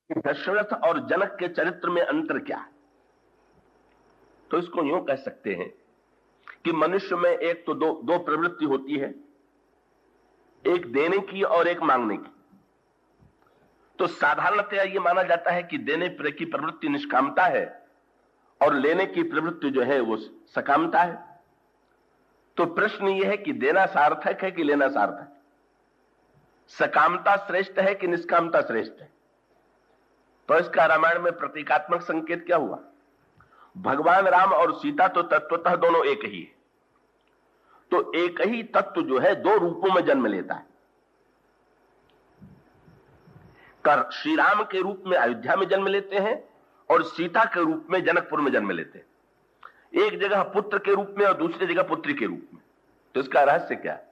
दशरथ और जनक के चरित्र में अंतर क्या है? तो इसको यूं कह सकते हैं कि मनुष्य में एक तो दो प्रवृत्ति होती है, एक देने की और एक मांगने की। तो साधारणतया यह माना जाता है कि देने की प्रवृत्ति निष्कामता है और लेने की प्रवृत्ति जो है वो सकामता है। तो प्रश्न यह है कि देना सार्थक है कि लेना सार्थक? सकामता श्रेष्ठ है कि निष्कामता श्रेष्ठ है? तो इसका रामायण में प्रतीकात्मक संकेत क्या हुआ? भगवान राम और सीता तो तत्वतः दोनों एक ही है। तो एक ही तत्व जो है दो रूपों में जन्म लेता है। श्री राम के रूप में अयोध्या में जन्म लेते हैं और सीता के रूप में जनकपुर में जन्म लेते हैं। एक जगह पुत्र के रूप में और दूसरी जगह पुत्री के रूप में। तो इसका रहस्य क्या है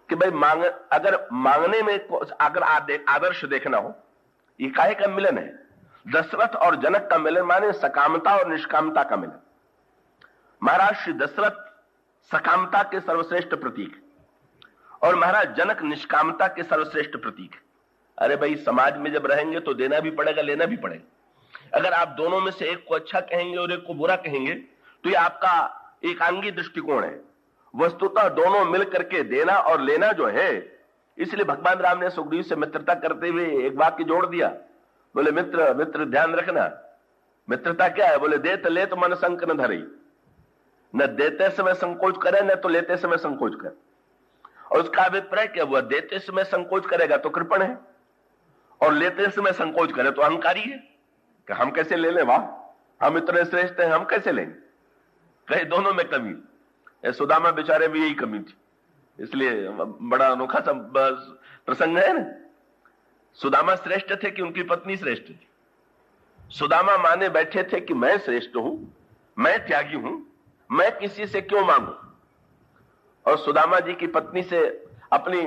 कि भाई अगर मांगने में अगर आदर्श देखना हो, ये काहे का मिलन है? दशरथ और जनक का मिलन माने सकामता और निष्कामता का मिलन। महाराज श्री दशरथ सकामता के सर्वश्रेष्ठ प्रतीक और महाराज जनक निष्कामता के सर्वश्रेष्ठ प्रतीक। अरे भाई, समाज में जब रहेंगे तो देना भी पड़ेगा, लेना भी पड़ेगा। अगर आप दोनों में से एक को अच्छा कहेंगे और एक को बुरा कहेंगे तो ये आपका एकांगी दृष्टिकोण है। वस्तुतः दोनों मिल करके देना और लेना जो है, इसलिए भगवान राम ने सुग्रीव से मित्रता करते हुए एक वाक्य जोड़ दिया। बोले मित्र मित्र ध्यान रखना, मित्रता क्या है? बोले देत ले तो मन संक न धरे, न देते समय संकोच करे न तो लेते समय संकोच करे। और उसका अभिप्राय क्या हुआ? देते समय संकोच करेगा तो कृपण है और लेते समय संकोच करे तो अहंकारी है कि हम कैसे ले लें, वाह हम इतने श्रेष्ठ हैं, हम कैसे लेंगे? कहे दोनों में कमी। सुदामा बेचारे भी यही कमी थी, इसलिए बड़ा अनोखा सा प्रसंग है ना। सुदामा श्रेष्ठ थे कि उनकी पत्नी श्रेष्ठ थी? सुदामा माने बैठे थे कि मैं श्रेष्ठ हूं, मैं त्यागी हूं, मैं किसी से क्यों मांगू। और सुदामा जी की पत्नी से अपनी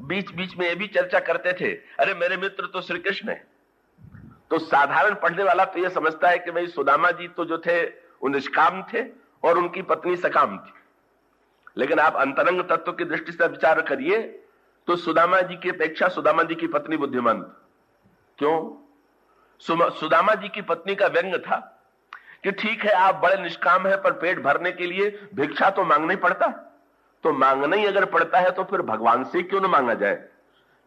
बीच बीच में ये भी चर्चा करते थे, अरे मेरे मित्र तो श्री कृष्ण है। तो साधारण पढ़ने वाला तो यह समझता है कि भाई सुदामा जी तो जो थे वो निष्काम थे और उनकी पत्नी सकाम थी। लेकिन आप अंतरंग तत्व की दृष्टि से विचार करिए तो सुदामा जी की अपेक्षा सुदामा जी की पत्नी बुद्धिमान थी। क्यों? सुदामा जी की पत्नी का व्यंग था कि ठीक है आप बड़े निष्काम है, पर पेट भरने के लिए भिक्षा तो मांगना ही पड़ता। तो मांगना ही अगर पड़ता है तो फिर भगवान से क्यों न मांगा जाए?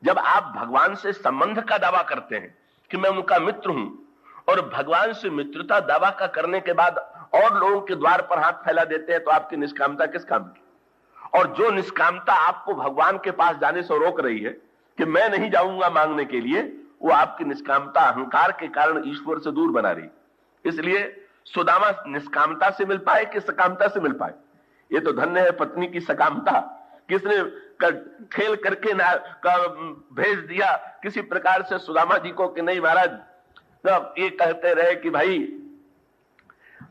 जब आप भगवान से संबंध का दावा करते हैं कि मैं उनका मित्र हूं और भगवान से मित्रता दावा का करने के बाद और लोगों के द्वार पर हाथ फैला देते हैं, तो आपकी निष्कामता किस काम की? और जो निष्कामता आपको भगवान के पास जाने से रोक रही है कि मैं नहीं जाऊंगा मांगने के लिए, वो आपकी निष्कामता अहंकार के कारण ईश्वर से दूर बना रही। इसलिए सुदामा निष्कामता से मिल पाए कि सकामता से मिल पाए? ये तो धन्य है पत्नी की सकामता, किसने खेल करके ना भेज दिया किसी प्रकार से सुदामा जी को कि नहीं महाराज ये कहते रहे कि भाई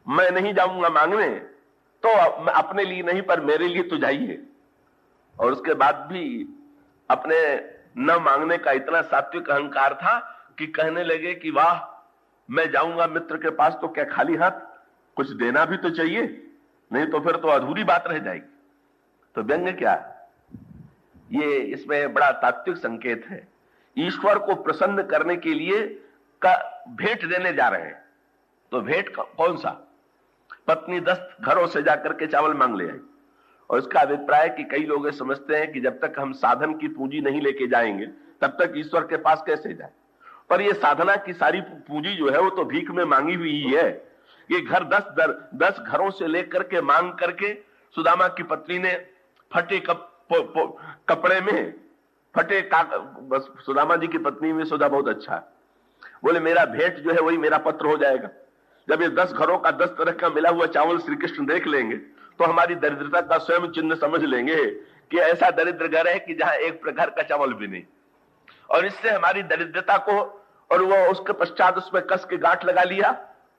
मैं नहीं जाऊंगा मांगने, तो अपने लिए नहीं पर मेरे लिए तो जाइए। और उसके बाद भी अपने न मांगने का इतना सात्विक अहंकार था कि कहने लगे कि वाह मैं जाऊंगा मित्र के पास तो क्या खाली हाथ, कुछ देना भी तो चाहिए, नहीं तो फिर तो अधूरी बात रह जाएगी। तो व्यंग क्या? ये इसमें बड़ा तात्विक संकेत है। ईश्वर को प्रसन्न करने के लिए का भेंट देने जा रहे हैं। तो भेंट कौन सा? पत्नी 10 घरों से जाकर के चावल मांग ले आई। और इसका अभिप्राय कि कई लोग समझते हैं कि जब तक हम साधन की पूंजी नहीं लेके जाएंगे तब तक ईश्वर के पास कैसे जाए। पर ये साधना की सारी पूंजी जो है वो तो भीख में मांगी हुई ही है। ये घर 10 घरों से लेकर के मांग करके सुदामा की पत्नी ने फटे कपड़े में फटे बस सुदामा जी की पत्नी में सुधा बहुत अच्छा है, बोले मेरा भेंट जो है वही मेरा पत्र हो जाएगा। जब ये 10 घरों का 10 तरह का मिला हुआ चावल श्री कृष्ण देख लेंगे तो हमारी दरिद्रता का स्वयं चिन्ह समझ लेंगे कि ऐसा दरिद्र घर है कि जहां एक प्रकार का चावल भी नहीं। और इससे हमारी दरिद्रता को और वो उसके पश्चात उसमें कस के गांठ लगा लिया।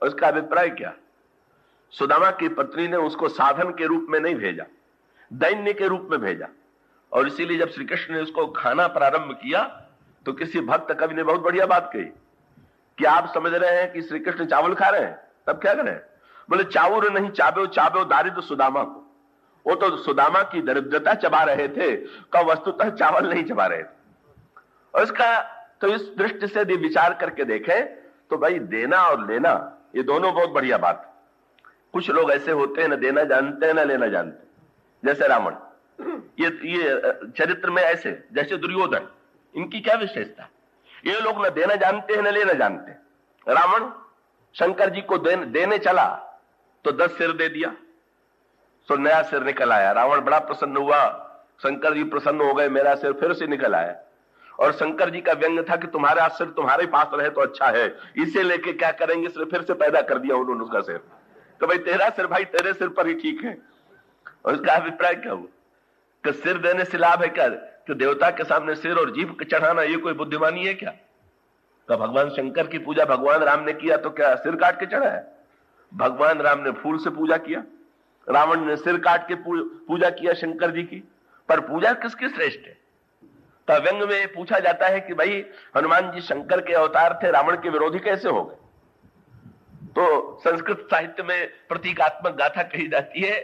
और इसका अभिप्राय क्या? सुदामा की पत्नी ने उसको साधन के रूप में नहीं भेजा, दैन्य के रूप में भेजा। और इसीलिए जब श्री कृष्ण ने उसको खाना प्रारंभ किया तो किसी भक्त कवि ने बहुत बढ़िया बात कही कि आप समझ रहे हैं कि श्री कृष्ण चावल खा रहे हैं, तब क्या करें? बोले चाउर नहीं चाबे चाबे दारिद्र सुदामा को। वो तो सुदामा की दरिद्रता चबा रहे थे का वस्तुतः चावल नहीं चबा रहे थे। और इसका तो इस दृष्टि से यदि विचार करके देखें तो भाई देना और लेना ये दोनों बहुत बढ़िया बात। कुछ लोग ऐसे होते हैं ना देना जानते हैं ना लेना जानते, जैसे रावण। ये चरित्र में ऐसे, जैसे दुर्योधन, इनकी क्या विशेषता? ये लोग न देना जानते हैं न लेना जानते। रावण शंकर जी को देने चला तो 10 सिर दे दिया, तो नया सिर निकल आया। रावण बड़ा प्रसन्न हुआ, शंकर जी प्रसन्न हो गए, मेरा सिर फिर से निकल आया। और शंकर जी का व्यंग था कि तुम्हारा सिर तुम्हारे पास रहे तो अच्छा है, इसे लेके क्या करेंगे, सिर फिर से पैदा कर दिया उन्होंने उसका सिर। तो भाई तेरा सिर भाई तेरे सिर पर ही ठीक है। और उसका अभिप्राय क्या हुआ कि सिर देने से लाभ है क्या? कि देवता के सामने सिर और जीभ चढ़ाना ये कोई बुद्धिमानी है क्या? तो भगवान शंकर की पूजा भगवान राम ने किया तो क्या सिर काट के चढ़ाया? भगवान राम ने फूल से पूजा किया, रावण ने सिर काट के पूजा किया शंकर जी की। पर पूजा किसकी श्रेष्ठ है? तो व्यंग में पूछा जाता है कि भाई हनुमान जी शंकर के अवतार थे, रावण के विरोधी कैसे हो गए? तो संस्कृत साहित्य में प्रतीकात्मक गाथा कही जाती है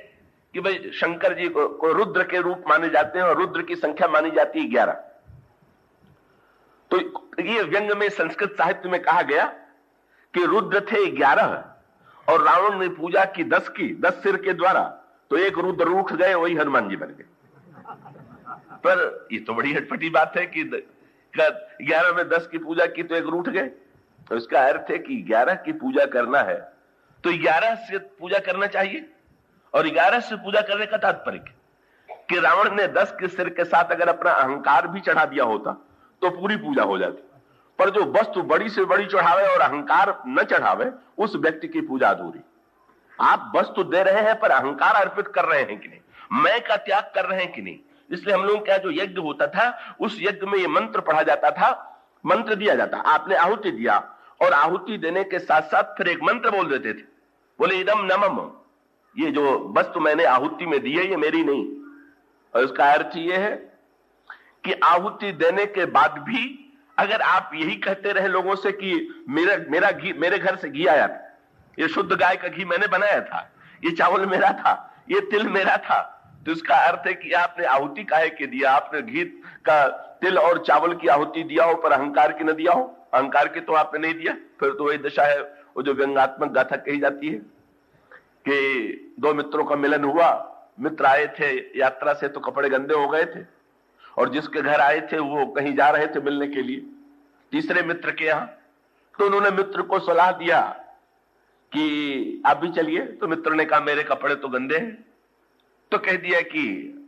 कि भाई शंकर जी को रुद्र के रूप माने जाते हैं और रुद्र की संख्या मानी जाती है 11। तो ये व्यंग में संस्कृत साहित्य में कहा गया कि रुद्र थे 11 और रावण ने पूजा की 10 की, 10 सिर के द्वारा, तो एक रुद्र रूठ गए, वही हनुमान जी बन गए। पर ये तो बड़ी हटपटी बात है कि 11 में 10 की पूजा की तो एक रूठ गए। तो इसका अर्थ है कि 11 की पूजा करना है तो 11 से पूजा करना चाहिए। और 11 से पूजा करने का तात्पर्य कि रावण ने 10 के सिर के साथ अगर अपना अहंकार भी चढ़ा दिया होता तो पूरी पूजा हो जाती। पर जो वस्तु बड़ी से बड़ी चढ़ावे और अहंकार न चढ़ावे, उस व्यक्ति की पूजा अधूरी। आप वस्तु दे रहे हैं पर अहंकार अर्पित कर रहे हैं कि नहीं, मैं का त्याग कर रहे हैं कि नहीं। इसलिए हम लोगों का जो यज्ञ होता था उस यज्ञ में ये मंत्र पढ़ा जाता था, मंत्र दिया जाता। आपने आहुति दिया और आहुति देने के साथ साथ फिर एक मंत्र बोल देते थे, बोले इदम नमम, ये जो वस्तु मैंने आहुति में दी है ये मेरी नहीं। और उसका अर्थ ये है कि आहुति देने के बाद भी अगर आप यही कहते रहे लोगों से कि मेरा घी, मेरे घर से घी आया था, ये शुद्ध गाय का घी मैंने बनाया था, ये चावल मेरा था, ये तिल मेरा था, तो इसका अर्थ है कि आपने आहुति काहे के दिया? आपने घी का, तिल और चावल की आहुति दिया हो पर अहंकार की न दिया हो। अहंकार की तो आपने नहीं दिया। फिर तो वही दशा है वो जो व्यंगात्मक गाथा कही जाती है कि 2 मित्रों का मिलन हुआ, मित्र आए थे यात्रा से तो कपड़े गंदे हो गए थे और जिसके घर आए थे वो कहीं जा रहे थे मिलने के लिए तीसरे मित्र के यहां। तो उन्होंने मित्र को सलाह दिया कि आप भी चलिए। तो मित्र ने कहा मेरे कपड़े तो गंदे हैं। तो कह दिया कि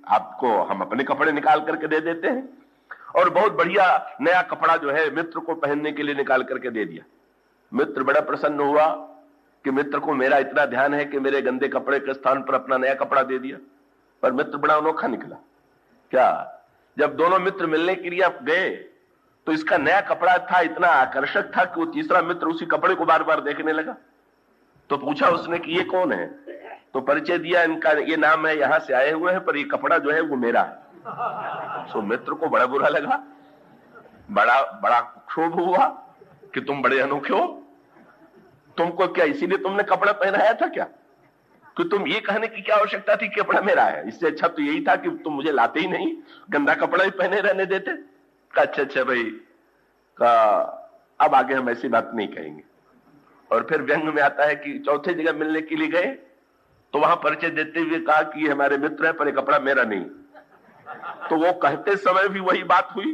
आपको हम अपने कपड़े निकाल करके दे देते हैं, और बहुत बढ़िया नया कपड़ा जो है मित्र को पहनने के लिए निकाल करके दे दिया। मित्र बड़ा प्रसन्न हुआ कि मित्र को मेरा इतना ध्यान है कि मेरे गंदे कपड़े के स्थान पर अपना नया कपड़ा दे दिया। पर मित्र बड़ा अनोखा निकला। क्या? जब दोनों मित्र मिलने के लिए आप गए तो इसका नया कपड़ा था, इतना आकर्षक था कि वो तीसरा मित्र उसी कपड़े को बार बार देखने लगा। तो पूछा उसने कि ये कौन है? तो परिचय दिया, इनका ये नाम है, यहां से आए हुए हैं, पर ये कपड़ा जो है वो मेरा है। तो मित्र को बड़ा बुरा लगा, बड़ा क्षोभ हुआ कि तुम बड़े अनोखे हो, तुमको क्या इसीलिए तुमने कपड़ा पहनाया था क्या? कि तुम ये कहने की क्या आवश्यकता थी कि कपड़ा मेरा है? इससे अच्छा तो यही था कि तुम मुझे लाते ही नहीं, गंदा कपड़ा ही पहने रहने देते। अच्छा भाई का अब आगे हम ऐसी बात नहीं कहेंगे। और फिर व्यंग में आता है कि चौथे जगह मिलने के लिए गए तो वहां परिचय देते हुए कहा कि ये हमारे मित्र है पर ये कपड़ा मेरा नहीं। तो वो कहते समय भी वही बात हुई,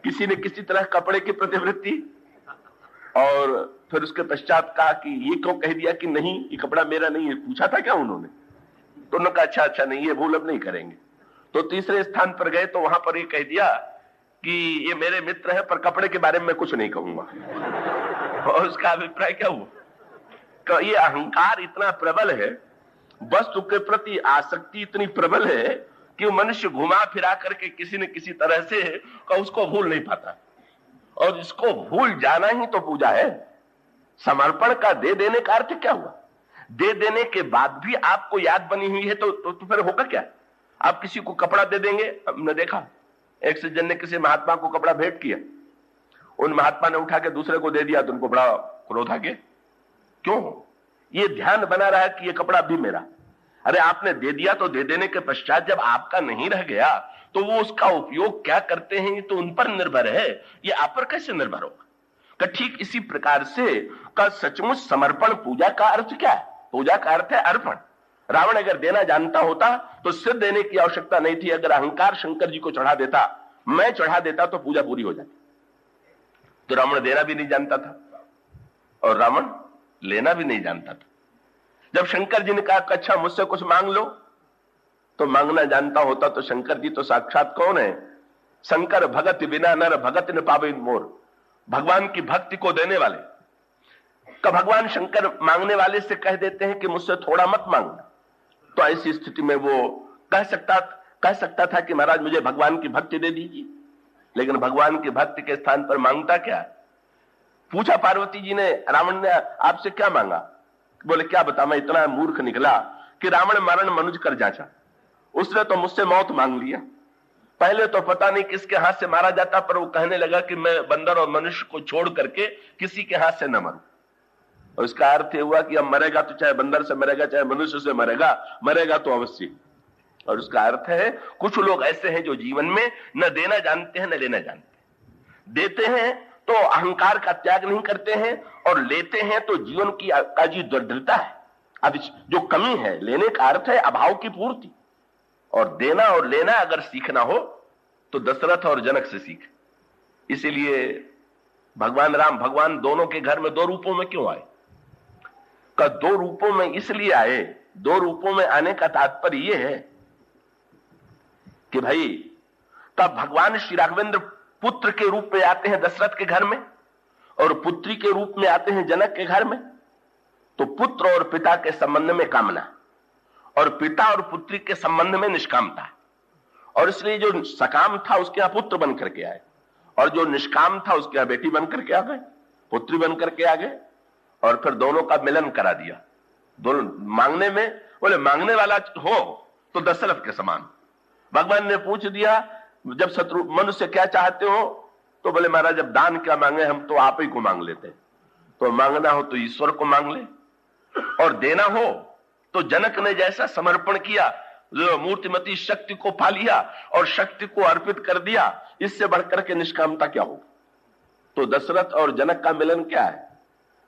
किसी ने किसी तरह कपड़े की प्रतिवृत्ति। और फिर उसके पश्चात कहा कि ये क्यों कह दिया कि नहीं ये कपड़ा मेरा नहीं है? पूछा था क्या उन्होंने? तो उन्होंने कहा अच्छा नहीं, ये भूल अब नहीं करेंगे। तो तीसरे स्थान पर गए तो वहां पर ये कह दिया कि ये मेरे मित्र है पर कपड़े के बारे में मैं कुछ नहीं कहूंगा। और उसका अभिप्राय क्या हुआ? कि ये अहंकार इतना प्रबल है, वस्तु के प्रति आसक्ति इतनी प्रबल है कि मनुष्य घुमा फिरा करके किसी न किसी तरह से उसको भूल नहीं पाता। और इसको भूल जाना ही तो पूजा है। समर्पण का दे देने का अर्थ क्या हुआ? दे देने के बाद भी आपको याद बनी हुई है तो फिर होगा क्या? आप किसी को कपड़ा दे देंगे, हमने देखा एक सज्जन ने किसी महात्मा को कपड़ा भेंट किया, उन महात्मा ने उठा के दूसरे को दे दिया तो उनको बड़ा क्रोध आ गया। क्यों? ये ध्यान बना रहा है कि ये कपड़ा भी मेरा। अरे आपने दे दिया तो दे देने के पश्चात जब आपका नहीं रह गया तो वो उसका उपयोग क्या करते हैं ये तो उन पर निर्भर है, ये आप पर कैसे निर्भर होगा। कि ठीक इसी प्रकार से का सचमुच समर्पण पूजा का अर्थ क्या है? पूजा का अर्थ है अर्पण। रावण अगर देना जानता होता तो सिर देने की आवश्यकता नहीं थी। अगर अहंकार शंकर जी को चढ़ा देता, मैं चढ़ा देता तो पूजा पूरी हो जाती। तो रावण देना भी नहीं जानता था और रावण लेना भी नहीं जानता था। जब शंकर जी ने कहा अच्छा मुझसे कुछ मांग लो, तो मांगना जानता होता तो शंकर जी तो साक्षात कौन है? शंकर भगत बिना नर भगत न पावे मोर, भगवान की भक्ति को देने वाले। का भगवान शंकर मांगने वाले से कह देते हैं कि मुझसे थोड़ा मत मांगना, तो ऐसी स्थिति में वो कह सकता था कि महाराज मुझे भगवान की भक्ति दे दीजिए, लेकिन भगवान की भक्ति के स्थान पर मांगता क्या? पूछा पार्वती जी ने, रावण ने आपसे क्या मांगा? बोले क्या बता, मैं इतना मूर्ख निकला कि रावण मरण मनुज कर जाचा, उसने तो मुझसे मौत मांग लिया। पहले तो पता नहीं किसके हाथ से मारा जाता, पर वो कहने लगा कि मैं बंदर और मनुष्य को छोड़ करके किसी के हाथ से न मरूं। और इसका अर्थ ये हुआ कि अब मरेगा तो चाहे बंदर से मरेगा चाहे मनुष्य से मरेगा, मरेगा तो अवश्य। और उसका अर्थ है कुछ लोग ऐसे हैं जो जीवन में न देना जानते हैं न लेना जानते हैं। देते हैं तो अहंकार का त्याग नहीं करते हैं और लेते हैं तो जीवन की का जी दृढ़ता है। अब जो कमी है, लेने का अर्थ है अभाव की पूर्ति, और देना और लेना अगर सीखना हो तो दशरथ और जनक से सीख। इसीलिए भगवान राम भगवान दोनों के घर में दो रूपों में क्यों आए? का दो रूपों में इसलिए आए, दो रूपों में आने का तात्पर्य यह है कि भाई तब भगवान श्री राघवेंद्र पुत्र के रूप में आते हैं दशरथ के घर में और पुत्री के रूप में आते हैं जनक के घर में। तो पुत्र और पिता के संबंध में कामना और पिता और पुत्री के संबंध में निष्कामता, और इसलिए जो सकाम था उसके यहां पुत्र बन करके आए और जो निष्काम था उसके यहां बेटी बन करके आ गए, पुत्री बन करके आ गए, और फिर दोनों का मिलन करा दिया। दोनों मांगने में, बोले मांगने वाला हो तो दशरथ के समान। भगवान ने पूछ दिया जब शत्रु मनुष्य क्या चाहते हो, तो बोले महाराज जब दान क्या मांगे हम तो आप ही को मांग लेते, तो मांगना हो तो ईश्वर को मांग ले, और देना हो तो जनक ने जैसा समर्पण किया, जो मूर्तिमती शक्ति को पा लिया और शक्ति को अर्पित कर दिया, इससे बढ़कर के निष्कामता क्या होगी? तो दशरथ और जनक का मिलन क्या है?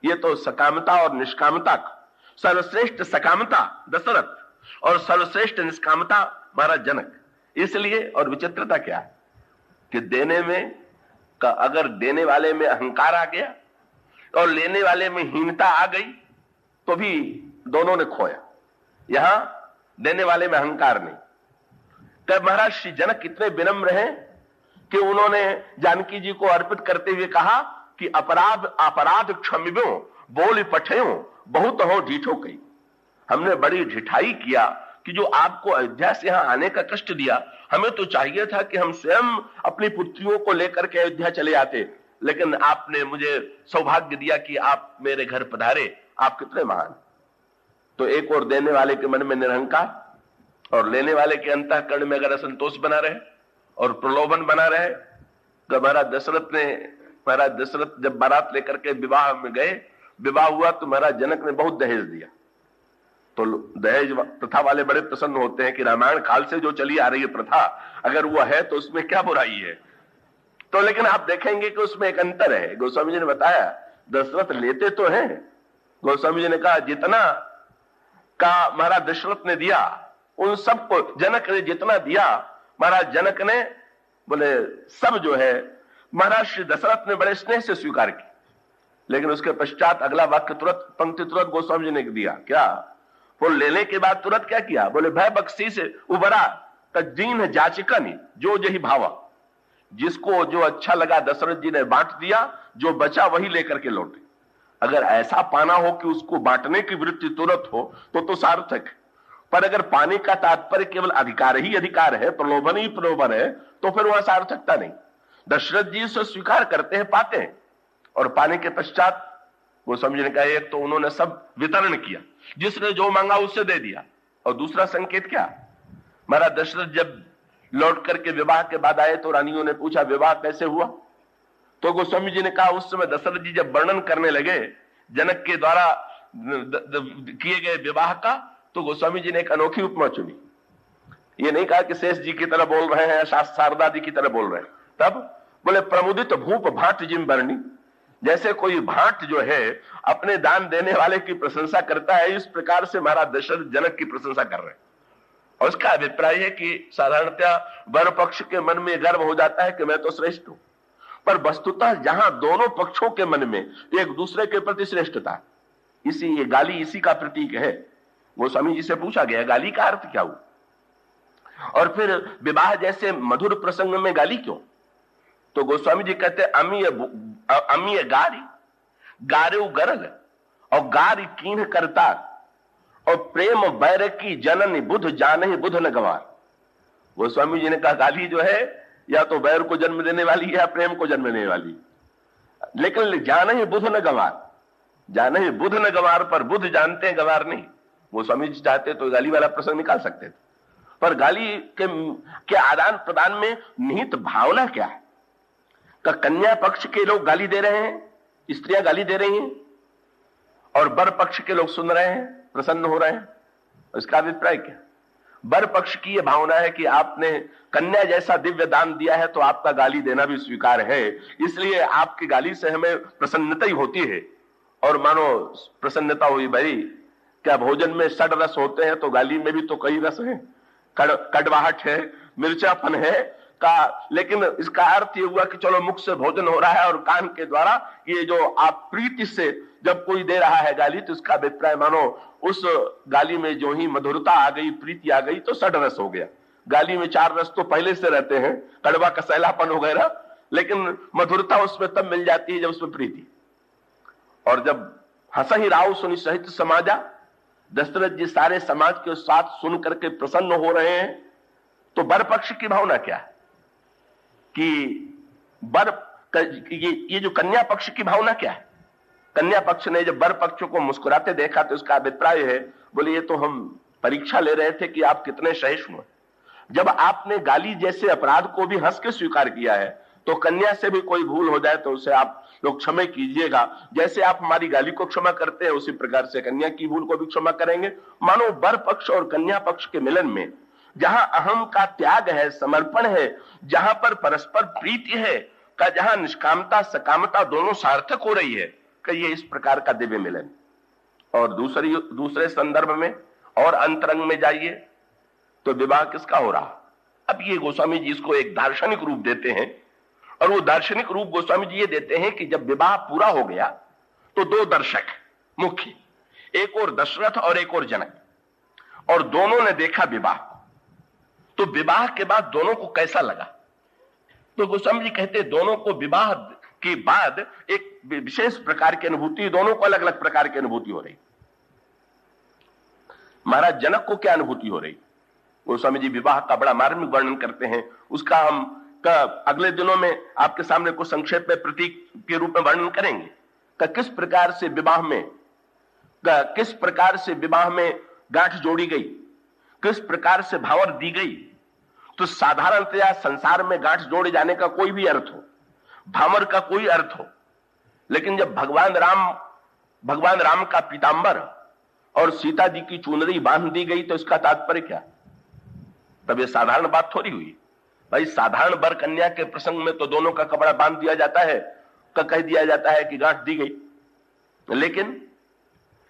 ये तो सकामता और निष्कामता का, सर्वश्रेष्ठ सकामता दशरथ और सर्वश्रेष्ठ निष्कामता महाराज जनक। इसलिए, और विचित्रता क्या है कि देने में का अगर देने वाले में अहंकार आ गया और लेने वाले में हीनता आ गई तो भी दोनों ने खोया। यहां देने वाले में अहंकार नहीं। तब महाराज श्री जनक कितने विनम्र हैं कि उन्होंने जानकी जी को अर्पित करते हुए कहा कि अपराध क्षमिबो बोल पठयो बहुत हो ढीठो कई। हमने बड़ी ढिठाई किया कि जो आपको अयोध्या से यहां आने का कष्ट दिया, हमें तो चाहिए था कि हम स्वयं अपनी पुत्रियों को लेकर के अयोध्या चले आते, लेकिन आपने मुझे सौभाग्य दिया कि आप मेरे घर पधारे। आप कितने महान। तो एक और देने वाले के मन में निरहंकार और लेने वाले के अंतःकरण में अगर असंतोष बना रहे और प्रलोभन बना रहे, तो महाराज दशरथ जब बारात लेकर के विवाह में गए, विवाह हुआ तो महाराज जनक ने बहुत दहेज दिया। तो दहेज प्रथा वाले बड़े प्रसन्न होते हैं कि रामायण काल से जो चली आ रही है प्रथा, अगर वो है तो उसमें क्या बुराई है। तो लेकिन आप देखेंगे कि उसमें एक अंतर है। गोस्वामी जी ने बताया दशरथ लेते तो हैं। गोस्वामी जी ने कहा जितना का महाराज दशरथ ने दिया उन सबको जनक ने जितना दिया, महाराज जनक ने बोले सब जो है महाराज श्री दशरथ ने बड़े स्नेह से स्वीकार की। लेकिन उसके पश्चात अगला वाक्य तुरंत पंक्ति तुरंत गोस्वामी जी ने दिया क्या? वो लेने के बाद तुरंत क्या किया? बोले भय बख्शी से उबरा तजीन जाचिकन जो जही भावा। जिसको जो अच्छा लगा दशरथ जी ने बांट दिया, जो बचा वही लेकर के लौटे। अगर ऐसा पाना हो कि उसको बांटने की वृत्ति तुरंत हो तो सार्थक है। पर अगर पाने का तात्पर्य केवल अधिकार ही अधिकार है, प्रलोभन ही प्रलोभन है, तो फिर वहां सार्थकता नहीं। दशरथ जी से स्वीकार करते हैं, पाते हैं, और पाने के पश्चात वो समझने का एक तो उन्होंने सब वितरण किया, जिसने जो मांगा उससे दे दिया। और दूसरा संकेत क्या? महाराज दशरथ जब लौट करके विवाह के बाद आए तो रानियों ने पूछा विवाह कैसे हुआ? तो गोस्वामी जी ने कहा उस समय दशरथ जी जब वर्णन करने लगे जनक के द्वारा किए गए विवाह का, तो गोस्वामी जी ने एक अनोखी उपमा चुनी। ये नहीं कहा कि शेष जी की तरह बोल रहे हैं, शारदा जी की तरह बोल रहे हैं। तब बोले प्रमुदित भूप भाट जिम बरनी, जैसे कोई भाट जो है अपने दान देने वाले की प्रशंसा करता है, इस प्रकार से महाराज दशरथ जनक की प्रशंसा कर रहे हैं। और उसका अभिप्राय है कि साधारणतया वर पक्ष के मन में गर्व हो जाता है कि मैं तो श्रेष्ठ हूं, पर वस्तुतः जहां दोनों पक्षों के मन में एक दूसरे के प्रति श्रेष्ठता, इसी ये गाली इसी का प्रतीक है। गोस्वामी जी से पूछा गया गाली का अर्थ क्या हुआ, और फिर विवाह जैसे मधुर प्रसंग में गाली क्यों? तो गोस्वामी जी कहते अमीय गारी गारे गरल और गारी कीन करता, और प्रेम बैर की जननी बुध जाने बुध न गवार। गोस्वामी जी ने कहा गाली जो है या तो बैर को जन्म देने वाली है या प्रेम को जन्म देने वाली, लेकिन जाने ही बुध न गवार, जाने ही बुध न गवार, पर बुध जानते हैं गवार नहीं। गोस्वामी जी चाहते तो गाली वाला प्रसंग निकाल सकते थे, पर गाली के आदान प्रदान में निहित भावना क्या है? का कन्या पक्ष के लोग गाली दे रहे हैं, स्त्रियां गाली दे रही हैं, और वर पक्ष के लोग सुन रहे हैं, प्रसन्न हो रहे हैं। इसका अभिप्राय क्या? वर पक्ष की यह भावना है कि आपने कन्या जैसा दिव्य दान दिया है तो आपका गाली देना भी स्वीकार है, इसलिए आपकी गाली से हमें प्रसन्नता ही होती है। और मानो प्रसन्नता हुई भाई, क्या भोजन में 6 रस होते हैं तो गाली में भी तो कई रस हैं, कड़वाहट है, मिर्चापन है का, लेकिन इसका अर्थ ये हुआ कि चलो मुख से भोजन हो रहा है और कान के द्वारा ये जो आप प्रीति से जब कोई दे रहा है गाली, तो इसका अभिप्राय मानो उस गाली में जो ही मधुरता आ गई, प्रीति आ गई, तो 6 रस हो गया। गाली में 4 रस तो पहले से रहते हैं, कड़वा कसैलापन वगैरह, लेकिन मधुरता उसमें तब मिल जाती है जब उसमें प्रीति। और जब हंसहि राव सुनि सहित समाजा, दशरथ जी सारे समाज के साथ सुन करके प्रसन्न हो रहे हैं, तो वर पक्ष की भावना क्या है कि ये जो कन्या पक्ष की भावना क्या है? कन्या पक्ष ने जब वर पक्ष को मुस्कुराते देखा तो इसका अभिप्राय है, बोले ये तो हम परीक्षा ले रहे थे कि आप कितने सहिष्णु हैं। जब आपने गाली जैसे अपराध को भी हंस के स्वीकार किया है, तो कन्या से भी कोई भूल हो जाए तो उसे आप लोग क्षमा कीजिएगा। जैसे आप हमारी गाली को क्षमा करते हैं, उसी प्रकार से कन्या की भूल को भी क्षमा करेंगे। मानो वर पक्ष और कन्या पक्ष के मिलन में जहां अहम का त्याग है, समर्पण है, जहां पर परस्पर प्रीति है, का जहां निष्कामता सकामता दोनों सार्थक हो रही है, कि ये इस प्रकार का दिव्य मिलन। और दूसरे संदर्भ में और अंतरंग में जाइए तो विवाह किसका हो रहा? अब ये गोस्वामी जी इसको एक दार्शनिक रूप देते हैं, और वो दार्शनिक रूप गोस्वामी जी ये देते हैं कि जब विवाह पूरा हो गया तो 2 दर्शक मुख्य, एक और दशरथ और एक और जनक, और दोनों ने देखा विवाह। तो विवाह के बाद दोनों को कैसा लगा? तो गोस्वामी जी कहते दोनों को विवाह के बाद एक विशेष प्रकार की अनुभूति, दोनों को अलग अलग प्रकार की अनुभूति हो रही। महाराज जनक को क्या अनुभूति हो रही? गोस्वामी जी विवाह का बड़ा मार्मिक वर्णन करते हैं, उसका हम अगले दिनों में आपके सामने कुछ संक्षेप में प्रतीक के रूप में वर्णन करेंगे। किस प्रकार से विवाह में गांठ जोड़ी गई, किस प्रकार से भावर दी गई। तो साधारणतया संसार में गांठ जोड़े जाने का कोई भी अर्थ हो, भावर का कोई अर्थ हो, लेकिन जब भगवान राम का पीतांबर और सीता जी की चुनरी बांध दी गई तो इसका तात्पर्य क्या? तब ये साधारण बात थोड़ी हुई भाई। साधारण वर कन्या के प्रसंग में तो दोनों का कपड़ा बांध दिया जाता है, कह दिया जाता है कि गांठ दी गई, लेकिन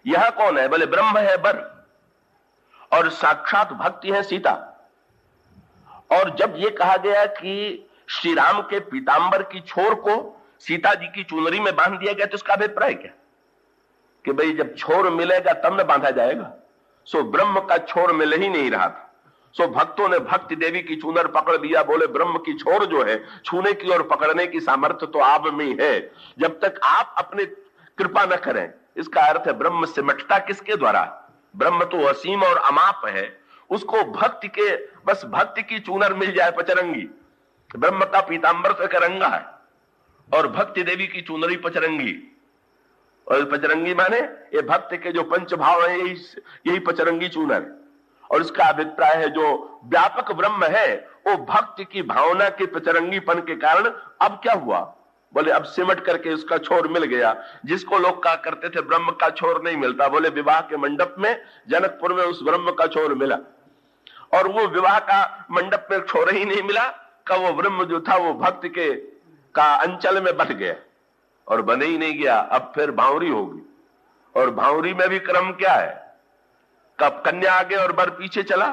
यहां कौन है? बोले ब्रह्म है वर और साक्षात भक्ति है सीता। और जब ये कहा गया कि श्री राम के पीतांबर की छोर को सीता जी की चुनरी में बांध दिया गया, तो इसका अभिप्राय क्या? कि भाई जब छोर मिलेगा तब न बांधा जाएगा। सो ब्रह्म का छोर मिल ही नहीं रहा था, सो भक्तों ने भक्ति देवी की चूनर पकड़ दिया। बोले ब्रह्म की छोर जो है छूने की और पकड़ने की सामर्थ्य तो आप में है, जब तक आप अपने कृपा न करें। इसका अर्थ है ब्रह्म सिमटता किसके द्वारा? ब्रह्म तो असीम और अमाप है, उसको बस भक्ति की चूनर मिल जाए पचरंगी। ब्रह्म का पीतांबर तो करंगा है और भक्ति देवी की चुनरी पचरंगी। और पचरंगी माने ये भक्त के जो पंच भाव है, यही पचरंगी चूनर। और इसका अभिप्राय है जो व्यापक ब्रह्म है वो भक्ति की भावना के पचरंगीपन के कारण अब क्या हुआ बोले अब सिमट करके उसका छोर मिल गया, जिसको लोग कहा करते थे ब्रह्म का छोर नहीं मिलता। बोले विवाह के मंडप में जनकपुर में उस ब्रह्म का छोर मिला, और वो विवाह का मंडप में छोर ही नहीं मिला का वो ब्रह्म जो था वो भक्त के का अंचल में बन गया, और बने ही नहीं गया। अब फिर भावरी होगी, और भावरी में भी क्रम क्या है, कब कन्या आगे और वर पीछे चला।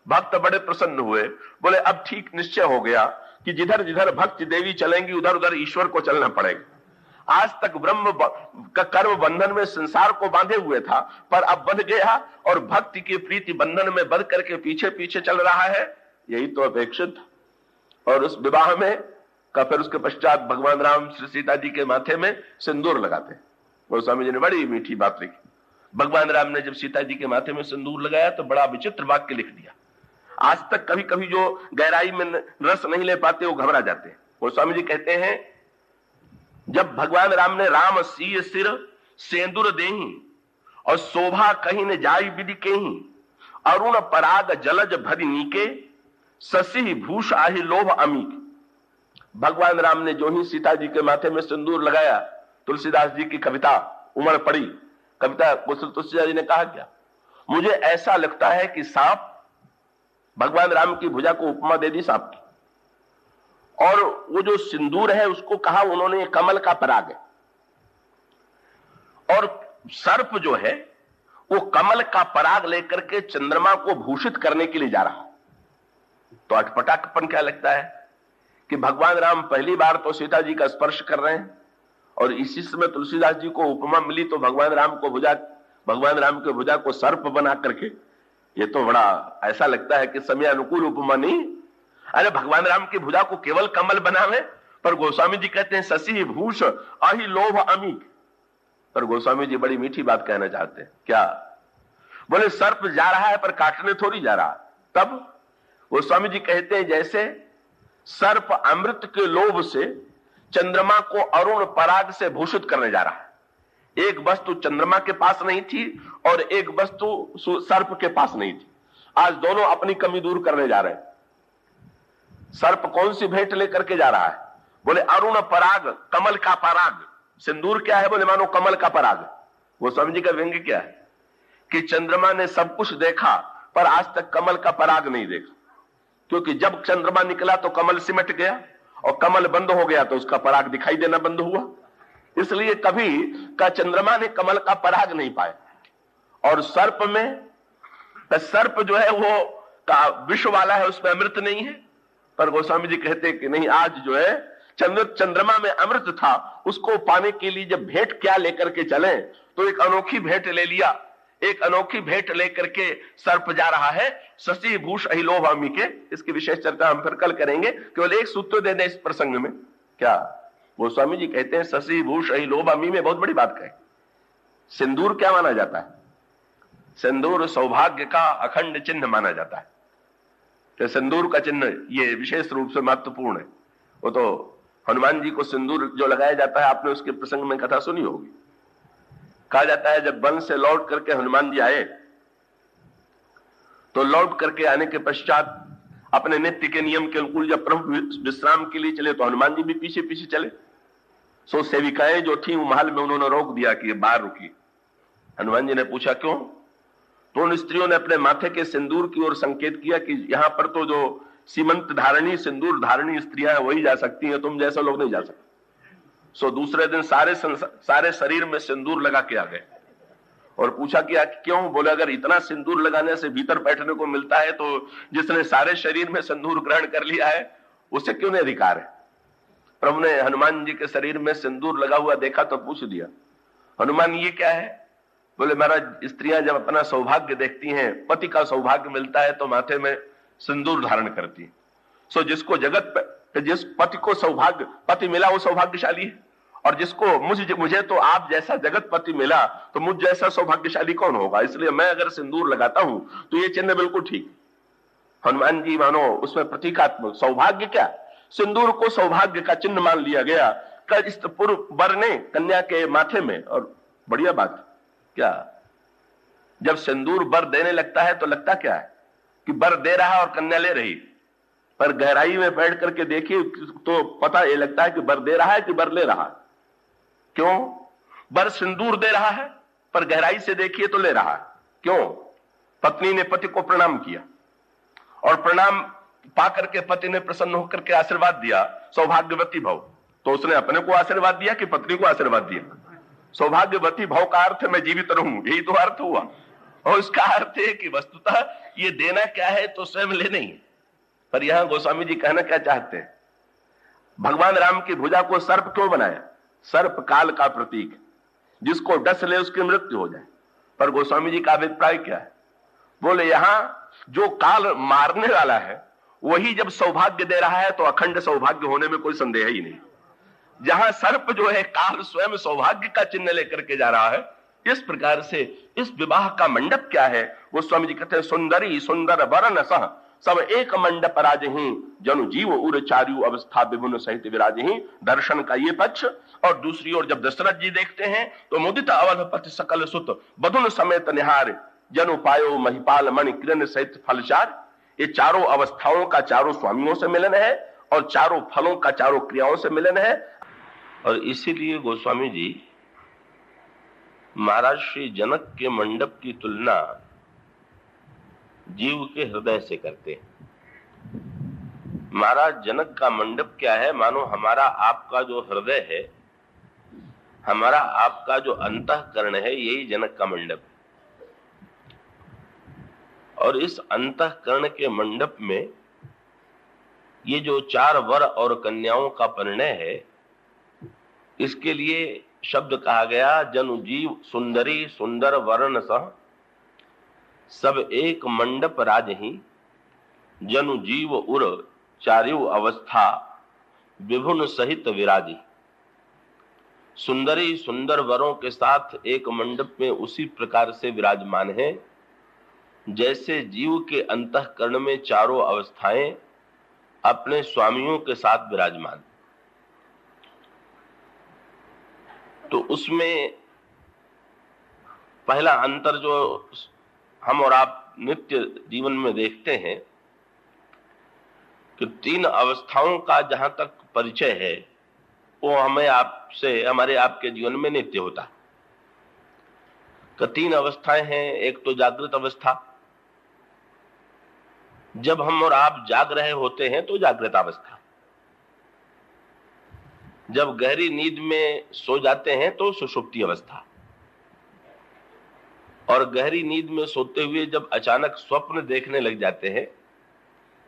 भक्त बड़े प्रसन्न हुए, बोले अब ठीक निश्चय हो गया कि जिधर जिधर भक्त देवी चलेंगी उधर उधर ईश्वर को चलना पड़ेगा। आज तक ब्रह्म का कर्म बंधन में संसार को बांधे हुए था, पर अब बंध गया और भक्ति की प्रीति बंधन में बंध करके पीछे पीछे चल रहा है। यही तो अपेक्षित। और उस विवाह में का फिर उसके पश्चात भगवान राम श्री सीता जी के माथे में सिंदूर लगाते। गोस्वामी जी ने बड़ी मीठी बात लिखी। भगवान राम ने जब सीता जी के माथे में सिंदूर लगाया तो बड़ा विचित्र वाक्य लिख दिया। आज तक कभी कभी जो गहराई में रस नहीं ले पाते वो घबरा जाते हैं। गोस्वामी जी कहते हैं, जब भगवान राम ने राम सीय सिर सेंदूर देही और शोभा कहीं ने जाई विधि केही, अरुण पराग जलज भरि नीके, शशि भूष आहि लोभ अमीक। भगवान राम ने जो ही सीता जी के माथे में सिंदूर लगाया, तुलसीदास जी की कविता उमड़ पड़ी। कविता तुलसीदास जी ने कहा क्या, मुझे ऐसा लगता है कि सांप भगवान राम की भुजा को उपमा दे दी सांप की, और वो जो सिंदूर है उसको कहा उन्होंने कमल का पराग है, और सर्प जो है वो कमल का पराग लेकर के चंद्रमा को भूषित करने के लिए जा रहा। तो अटपटापन क्या लगता है कि भगवान राम पहली बार तो सीता जी का स्पर्श कर रहे हैं, और इसी समय तुलसीदास जी को उपमा मिली तो भगवान राम के भुजा को सर्प बना करके, ये तो बड़ा ऐसा लगता है कि समय अनुकूल उपमा नहीं। अरे भगवान राम की भुजा को केवल कमल बनावे, पर गोस्वामी जी कहते हैं शशि भूष अहि लोभ अमीक। पर गोस्वामी जी बड़ी मीठी बात कहना चाहते हैं। क्या बोले, सर्प जा रहा है पर काटने थोड़ी जा रहा। तब गोस्वामी जी कहते हैं, जैसे सर्प अमृत के लोभ से चंद्रमा को अरुण पराग से भूषित करने जा रहा है। एक वस्तु चंद्रमा के पास नहीं थी और एक वस्तु सर्प के पास नहीं थी। आज दोनों अपनी कमी दूर करने जा रहे हैं। सर्प कौन सी भेंट लेकर के जा रहा है? बोले अरुण पराग, कमल का पराग। सिंदूर क्या है? बोले मानो कमल का पराग। वो समझी का व्यंग्य क्या है कि चंद्रमा ने सब कुछ देखा पर आज तक कमल का पराग नहीं देखा, क्योंकि जब चंद्रमा निकला तो कमल सिमट गया और कमल बंद हो गया तो उसका पराग दिखाई देना बंद हुआ। इसलिए कभी का चंद्रमा ने कमल का पराग नहीं पाया। और सर्प में, सर्प जो है वो का विष वाला है, उसमें अमृत नहीं है। पर गोस्वामी जी कहते हैं कि नहीं, आज जो है चंद्रमा में अमृत था, उसको पाने के लिए जब भेंट क्या लेकर के चले तो एक अनोखी भेंट ले लिया। एक अनोखी भेंट लेकर के सर्प जा रहा है, शशि भूष अहि लोभ अमी के। इसकी विशेष चर्चा हम फिर कल करेंगे, केवल एक सूत्र दे दें इस प्रसंग में। क्या गोस्वामी जी कहते हैं शशि भूष अहि लोभ अमी में बहुत बड़ी बात कहे। सिंदूर क्या माना जाता है? सिंदूर सौभाग्य का अखंड चिन्ह माना जाता है। तो सिंदूर का चिन्ह ये विशेष रूप से महत्वपूर्ण है। वो तो हनुमान जी को सिंदूर जो लगाया जाता है, आपने उसके प्रसंग में कथा सुनी होगी। कहा जाता है जब वन से लौट करके हनुमान जी आए तो लौट करके आने के पश्चात अपने नित्य के नियम के अनुकूल जब प्रभु विश्राम के लिए चले तो हनुमान जी भी पीछे पीछे चले। सो सेविकाएं जो थी वो महल में उन्होंने रोक दिया कि बाहर रुकी। हनुमान जी ने पूछा क्यों? तो उन स्त्रियों ने अपने माथे के सिंदूर की ओर संकेत किया कि यहां पर तो जो सीमंत धारणी सिंदूर धारणी स्त्रियां हैं वही जा सकती हैं, तुम जैसे लोग नहीं जा सकते। सो दूसरे दिन सारे शरीर में सिंदूर लगा के आ गए और पूछा कि क्यों? बोले अगर इतना सिंदूर लगाने से भीतर बैठने को मिलता है तो जिसने सारे शरीर में सिंदूर ग्रहण कर लिया है उसे क्यों नहीं अधिकार है? प्रभु ने हनुमान जी के शरीर में सिंदूर लगा हुआ देखा तो पूछ दिया, हनुमान ये क्या है? बोले महाराज, स्त्रियां जब अपना सौभाग्य देखती हैं, पति का सौभाग्य मिलता है तो माथे में सिंदूर धारण करती है। सो जिसको जिस पति को सौभाग्य पति मिला वो सौभाग्यशाली है, और जिसको मुझे तो आप जैसा जगत पति मिला तो मुझ जैसा सौभाग्यशाली कौन होगा? इसलिए मैं अगर सिंदूर लगाता हूं तो ये चिन्ह बिल्कुल ठीक। हनुमान जी मानो उसमें प्रतीकात्मक सौभाग्य, क्या सिंदूर को सौभाग्य का चिन्ह मान लिया गया इस पूर्व वर ने कन्या के माथे में। और बढ़िया बात क्या, जब सिंदूर वर देने लगता है तो लगता क्या है कि वर दे रहा है और कन्या ले रही। पर गहराई में बैठ करके देखिए तो पता ये लगता है कि बर दे रहा है कि बर ले रहा है। क्यों? बर सिंदूर दे रहा है, पर गहराई से देखिए तो ले रहा है। क्यों? पत्नी ने पति को प्रणाम किया और प्रणाम पा करके पति ने प्रसन्न होकर के आशीर्वाद दिया, सौभाग्यवती भव। तो उसने अपने को आशीर्वाद दिया कि पत्नी को आशीर्वाद दिया? सौभाग्यवती भव का अर्थ है मैं जीवित रहूं, यही तो अर्थ हुआ। और इसका अर्थ है कि वस्तुतः ये देना क्या है तो स्वयं ले नहीं है। पर यहां गोस्वामी जी कहना क्या चाहते हैं? भगवान राम की भुजा को सर्प क्यों बनाया? सर्प काल का प्रतीक, जिसको डस ले उसकी मृत्यु हो जाए। पर गोस्वामी जी का अभिप्राय क्या है? बोले यहां जो काल मारने वाला है वही जब सौभाग्य दे रहा है तो अखंड सौभाग्य होने में कोई संदेह ही नहीं। जहां सर्प जो है काल स्वयं सौभाग्य का चिन्ह लेकर के जा रहा है, इस प्रकार से इस विवाह का मंडप क्या है? गोस्वामी जी कहते हैं सुंदरी सुंदर वरन सह सब एक मंडप राजही जनु जीव उर चारु अवस्था विभुन सहित विराजही। दर्शन का ये पक्ष। और दूसरी ओर जब दशरथ जी देखते हैं तो मुदित अवधपति सकल सुत बधुन समेत निहार जनु पायो महिपाल मणि किरण सहित फलचार। ये चारों अवस्थाओं का चारों स्वामियों से मिलन है और चारों फलों का चारों क्रियाओं से मिलन है। और इसीलिए गोस्वामी जी महाराज श्री जनक के मंडप की तुलना जीव के हृदय से करते हैं। महाराज जनक का मंडप क्या है? मानो हमारा आपका जो हृदय है, हमारा आपका जो अंतःकरण है, यही जनक का मंडप है। और इस अंतःकरण के मंडप में ये जो 4 वर और कन्याओं का परिणय है, इसके लिए शब्द कहा गया जनु जीव सुंदरी सुंदर वर्ण सह सब एक मंडप राजही जनु जीव उर चारु अवस्था विभुन सहित विराजी। सुंदरी सुंदर वरों के साथ एक मंडप में उसी प्रकार से विराजमान है जैसे जीव के अंतःकरण में चारों अवस्थाएं अपने स्वामियों के साथ विराजमान। तो उसमें पहला अंतर जो हम और आप नित्य जीवन में देखते हैं कि 3 अवस्थाओं का जहां तक परिचय है वो हमें आपसे हमारे आपके जीवन में नित्य होता है। कि 3 अवस्थाएं हैं। एक तो जागृत अवस्था, जब हम और आप जाग रहे होते हैं तो जागृत अवस्था। जब गहरी नींद में सो जाते हैं तो सुषुप्ति अवस्था। और गहरी नींद में सोते हुए जब अचानक स्वप्न देखने लग जाते हैं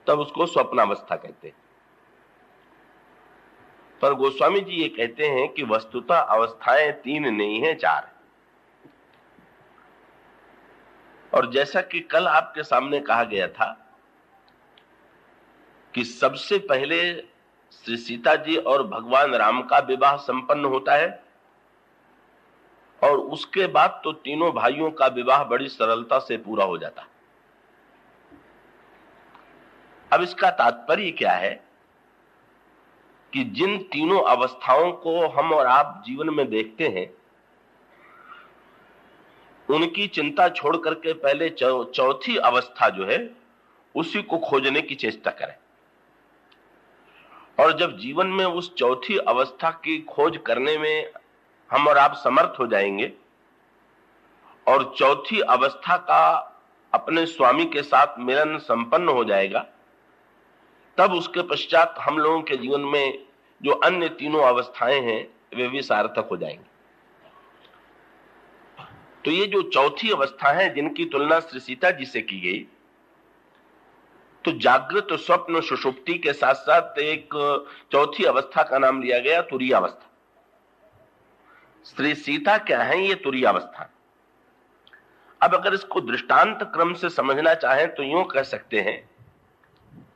तब उसको स्वप्नावस्था कहते हैं। पर गोस्वामी जी ये कहते हैं कि वस्तुतः अवस्थाएं 3 नहीं है, 4। और जैसा कि कल आपके सामने कहा गया था कि सबसे पहले श्री सीता जी और भगवान राम का विवाह संपन्न होता है और उसके बाद तो तीनों भाइयों का विवाह बड़ी सरलता से पूरा हो जाता। अब इसका तात्पर्य क्या है कि जिन तीनों अवस्थाओं को हम और आप जीवन में देखते हैं उनकी चिंता छोड़ करके पहले चौथी अवस्था जो है उसी को खोजने की चेष्टा करें। और जब जीवन में उस चौथी अवस्था की खोज करने में हम और आप समर्थ हो जाएंगे और चौथी अवस्था का अपने स्वामी के साथ मिलन संपन्न हो जाएगा, तब उसके पश्चात हम लोगों के जीवन में जो अन्य तीनों अवस्थाएं हैं वे भी सार्थक हो जाएंगे। तो ये जो चौथी अवस्था है जिनकी तुलना श्री सीता जी से की गई, तो जागृत स्वप्न सुषुप्ति के साथ साथ एक चौथी अवस्था का नाम लिया गया तुरीय अवस्था। श्री सीता क्या है? ये तुरीय अवस्था। अब अगर इसको दृष्टांत क्रम से समझना चाहें तो यूं कह सकते हैं